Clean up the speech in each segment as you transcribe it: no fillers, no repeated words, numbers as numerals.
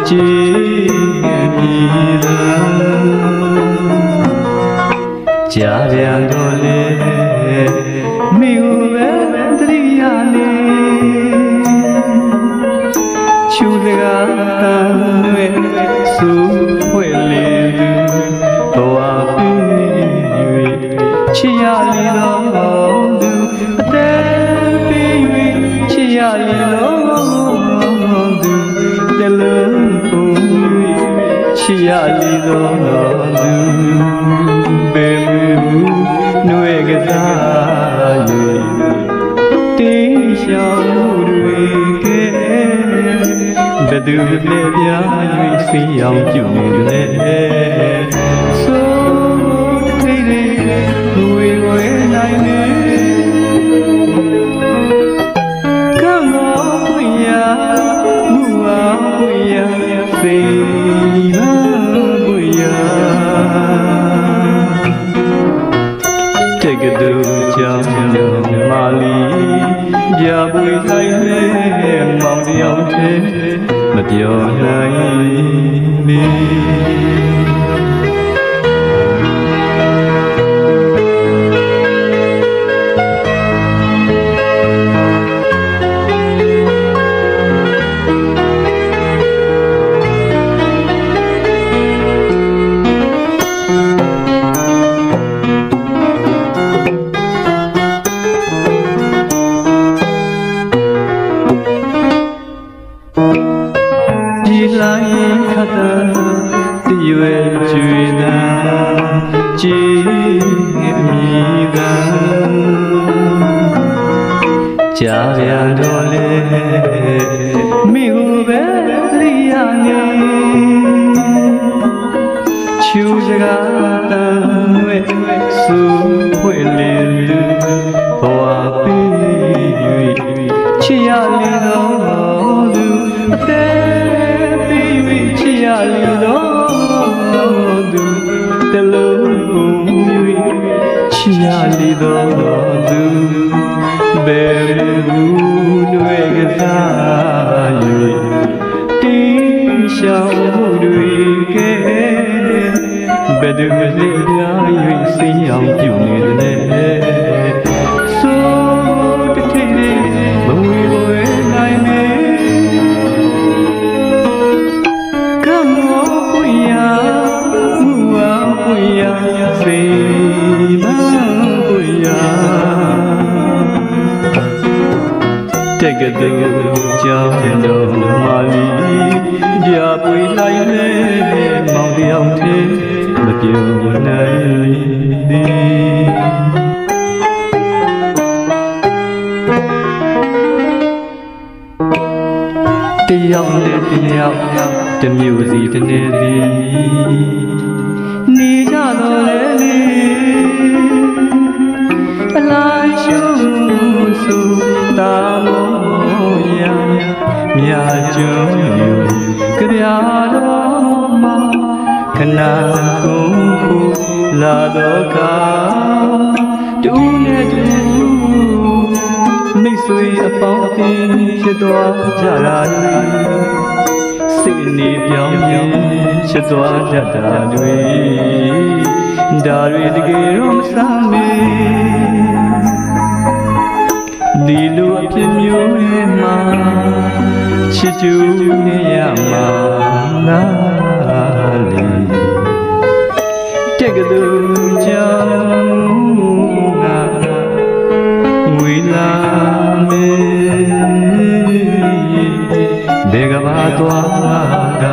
ကြည်မြည်သာကြာပြန်တော့လေမိကိုပဲတရိယာနေချူစကားတန်ွယ်စူဖွယ်လေသူဘဝပြီး၍ချစ်ရလီတော်သူအသက်ပြီး၍ချစ်ရလီတော်သူတလုံးပုံ၍ချစ်ရလီတော်သူဘေမူနှွေကစား၍တင်းရှောင်တွေကဘယ်သူလဲပြာ၍စီအောင်ပြုနေလဲဆိုတိတ်လေးဝေဝေနိုင်နေကံတော်ဝိယာမူအားဝိယာစေနာဝိယာတကတူကြောင့်မာလီပြပွေတိုင်းလေမောင်တယောက်သေးမပြောနိုင်မီလိုက်ခတ်တာတည်ရွယ်ကျွေတာကြည်မြည်တာကြာပြန်တော့လေမိကိုပဲလိယာနေချူစကားတန်ွယ်စူဖွယ်လေလူဘဝပြီး၍ချစ်ရလေတော်သူအသက်ချစ်ရလီတော်သူတလုံးပုံ၍ချစ်ရလီတော်သူဘယ်ဘူးတွေကစား၍တင်းရှောင်မှုတွေကဘယ်သူလဲပြာ၍စိတ်အောင်ပြုနေတယ်ဆိုတထိတ်လေးမဝေဝဲနိုင်နေတကတူကြောင့်တော်မာလီပြပွေလိုက်လေမောင်တယောက်သေးမပြောနိုင်သည်တယောက်နဲ့တယောက်တမျိုးစီတနေ့သည်နေကြတော့လေအလိုက်ရှုစုတာမောရမြာကျုံကြပြတော်မှာခဏကုန်ခုလာတော့ကတူနဲ့တူမိတ်ဆွေအပေါင်းအသင်းဖြစ်သွားကြတာတွေစိတ်နေပြောင်းပြောင်းဖြစ်သွားတတ်တာတွေဒါတွေတကယ်တော့မဆမ်းမေဒီလိုအဖြစ်မျိုးတွေမှာချစ်ကျူနေရမှာလားလေတကယ်လို့ကြောင့်ငါဝေလာမေဘေကဘာသွားက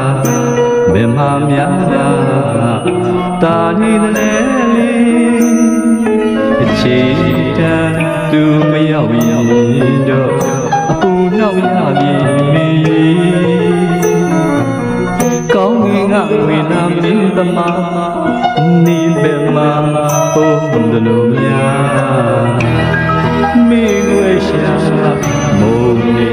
ဘယ်မှာများတာနေတယ်လေအချီတန်သူမရောက်ရင်တော့အပူနောက်ရပြီမေကောင်းငင်ကဝေလာမင်းသမားနေဘယ်မှာပုံတလို့များမေကိုရှာမုံနေ